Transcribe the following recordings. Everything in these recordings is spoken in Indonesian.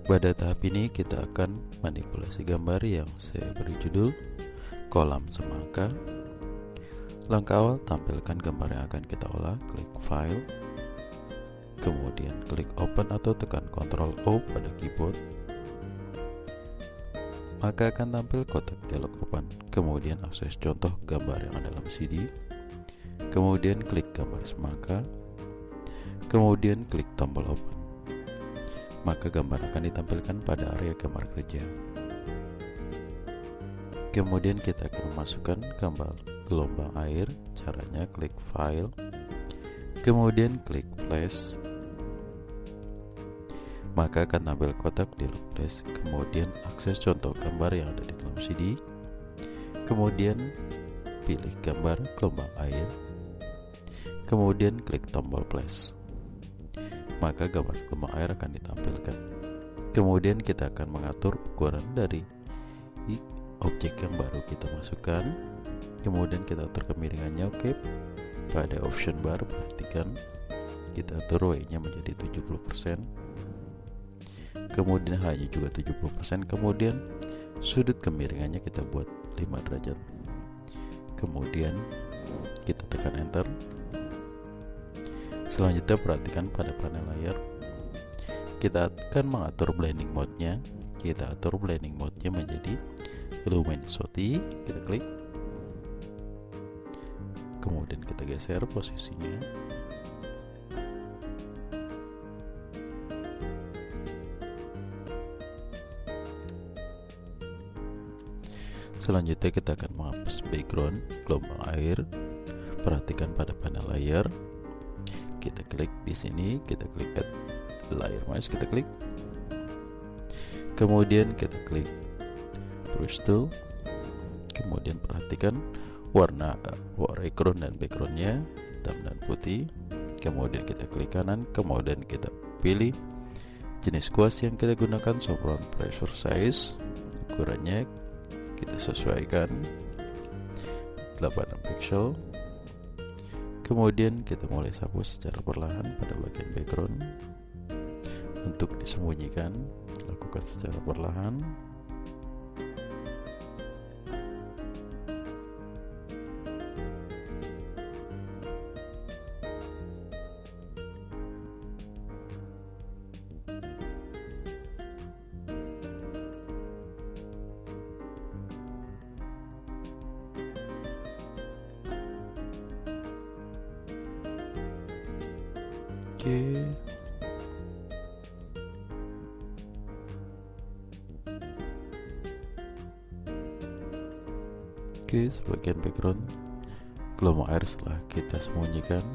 Pada tahap ini kita akan manipulasi gambar yang saya beri judul kolam semangka. Langkah awal, tampilkan gambar yang akan kita olah. Klik File, kemudian klik Open atau tekan Ctrl O pada keyboard. Maka akan tampil kotak dialog Open. Kemudian akses contoh gambar yang ada dalam CD. Kemudian klik gambar semangka. Kemudian klik tombol Open. Maka gambar akan ditampilkan pada area gambar kerja. Kemudian kita akan memasukkan gambar gelombang air. Caranya klik File, kemudian klik Flash. Maka akan tampil kotak dialog Flash. Kemudian akses contoh gambar yang ada di dalam CD. Kemudian pilih gambar gelombang air. Kemudian klik tombol Flash. Maka gambar gelombang air akan ditampilkan. Kemudian kita akan mengatur ukuran dari objek yang baru kita masukkan. Kemudian kita atur kemiringannya. Oke. Pada option bar, perhatikan kita atur Y nya menjadi 70%. Kemudian H nya juga 70%. Kemudian sudut kemiringannya kita buat 5 derajat. Kemudian kita tekan enter. Selanjutnya perhatikan pada panel layar, kita akan mengatur blending mode-nya. Kita atur blending mode-nya menjadi luminosity. Kita klik, kemudian kita geser posisinya. Selanjutnya kita akan menghapus background gelombang air. Perhatikan pada panel layar, kita klik di sini, kita klik add layer mask, kita klik, kemudian kita klik brush tool. Kemudian perhatikan warna foreground dan backgroundnya hitam dan putih. Kemudian kita klik kanan, kemudian kita pilih jenis kuas yang kita gunakan, software pressure size. Ukurannya kita sesuaikan 86 pixel. Kemudian kita mulai sapu secara perlahan pada bagian background. Untuk disembunyikan, lakukan secara perlahan. Oke, sebagian background gelombang air setelah kita sembunyikan.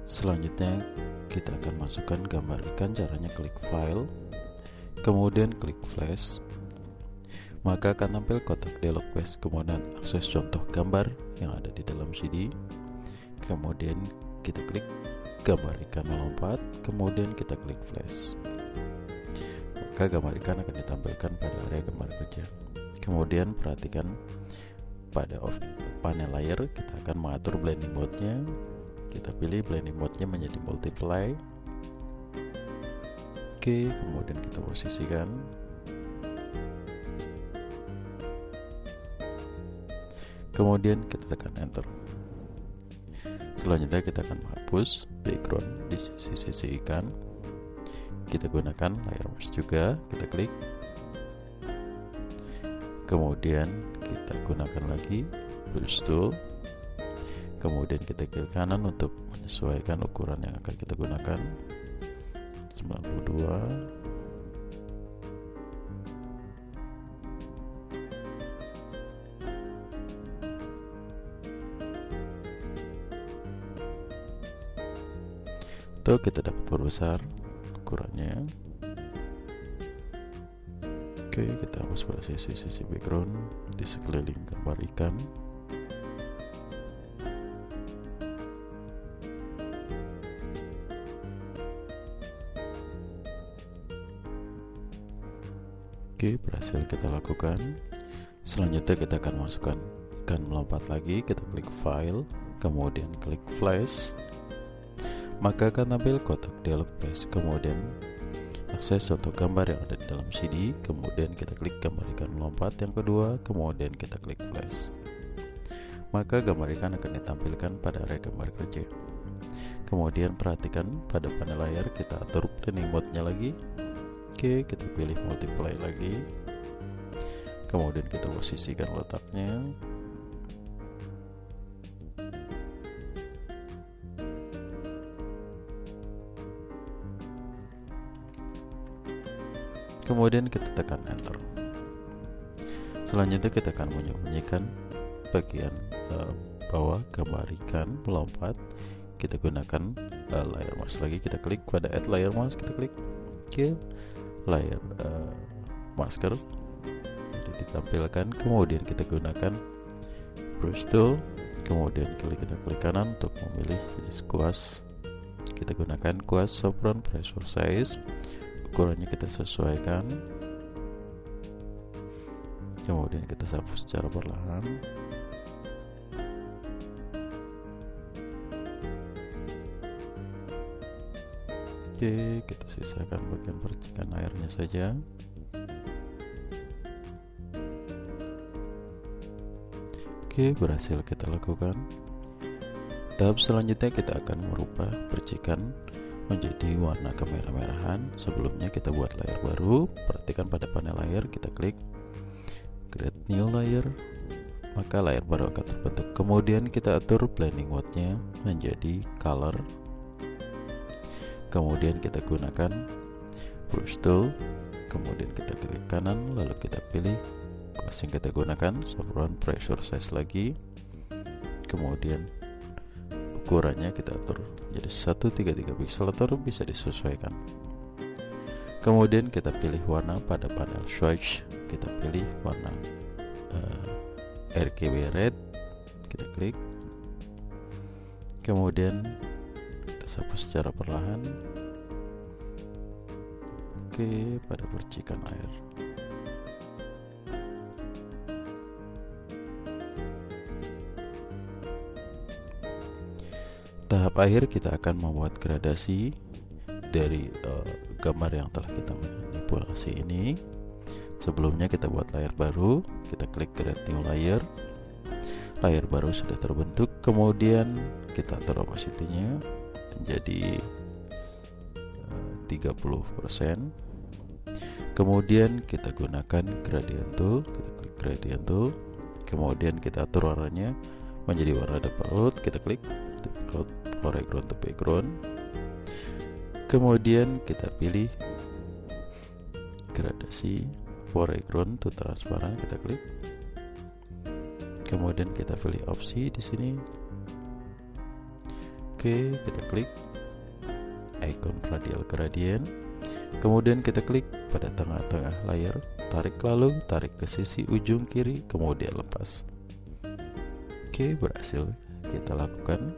Selanjutnya kita akan masukkan gambar ikan. Caranya klik File, kemudian klik Flash. Maka akan tampil kotak dialog Flash. Kemudian akses contoh gambar yang ada di dalam CD. Kemudian kita klik gambar ikan melompat. Kemudian kita klik Flash. Maka gambar ikan akan ditampilkan pada area gambar kerja. Kemudian perhatikan pada panel layar, kita akan mengatur blending mode-nya. Kita pilih blending mode-nya menjadi multiply. Oke, kemudian kita posisikan. Kemudian kita tekan enter. Selanjutnya kita akan menghapus background di sisi ikan. Kita gunakan layer mask juga. Kita klik. Kemudian kita gunakan lagi brush tool. Kemudian kita klik kanan untuk menyesuaikan ukuran yang akan kita gunakan. 92. Atau kita dapat perbesar ukurannya. Oke, kita hapus pada sisi background di sekeliling gambar ikan. Oke, berhasil kita lakukan. Selanjutnya kita akan masukkan ikan melompat lagi. Kita klik File, kemudian klik Flash. Maka akan tampil kotak dialog Flash. Kemudian akses contoh gambar yang ada di dalam CD, kemudian kita klik gambar ikan melompat yang kedua, kemudian kita klik flash. Maka gambar ikan akan ditampilkan pada area gambar kerja. Kemudian perhatikan pada panel layar kita atur planning mode-nya lagi. Oke, kita pilih multiply lagi. Kemudian kita posisikan letaknya. Kemudian kita tekan enter. Selanjutnya kita akan menyembunyikan bagian bawah gambar ikan melompat. Kita gunakan layer mask lagi, kita klik pada add layer mask, kita klik ke layer masker, jadi ditampilkan. Kemudian kita gunakan brush tool, kemudian kita klik kanan untuk memilih jenis kuas. Kita gunakan kuas Sopron pressure size, ukurannya kita sesuaikan. Kemudian kita sapu secara perlahan. Oke, kita sisakan bagian percikan airnya saja. Oke, berhasil kita lakukan. Tahap selanjutnya kita akan merubah percikan menjadi warna kemerah-merahan. Sebelumnya kita buat layer baru. Perhatikan pada panel layer, kita klik create new layer, maka layer baru akan terbentuk. Kemudian kita atur blending mode-nya menjadi color. Kemudian kita gunakan brush tool, kemudian kita klik kanan, lalu kita pilih kuas yang kita gunakan, Sopron pressure size lagi. Kemudian ukurannya kita atur jadi 133 pixel atau bisa disesuaikan. Kemudian kita pilih warna pada panel swatch, kita pilih warna RGB red, kita klik. Kemudian kita sapu secara perlahan. Oke, pada percikan air. Tahap akhir kita akan membuat gradasi dari gambar yang telah kita manipulasi ini. Sebelumnya kita buat layer baru, kita klik create new layer. Layer baru sudah terbentuk, kemudian kita atur opacity-nya menjadi 30%. Kemudian kita gunakan gradient tool, kita klik gradient tool. Kemudian kita atur warnanya menjadi warna default, kita klik default foreground to background. Kemudian kita pilih gradasi foreground to transparan, kita klik. Kemudian kita pilih opsi di sini. Oke, kita klik icon radial gradient. Kemudian kita klik pada tengah-tengah layar, tarik lalu tarik ke sisi ujung kiri, kemudian lepas. Oke, berhasil kita lakukan.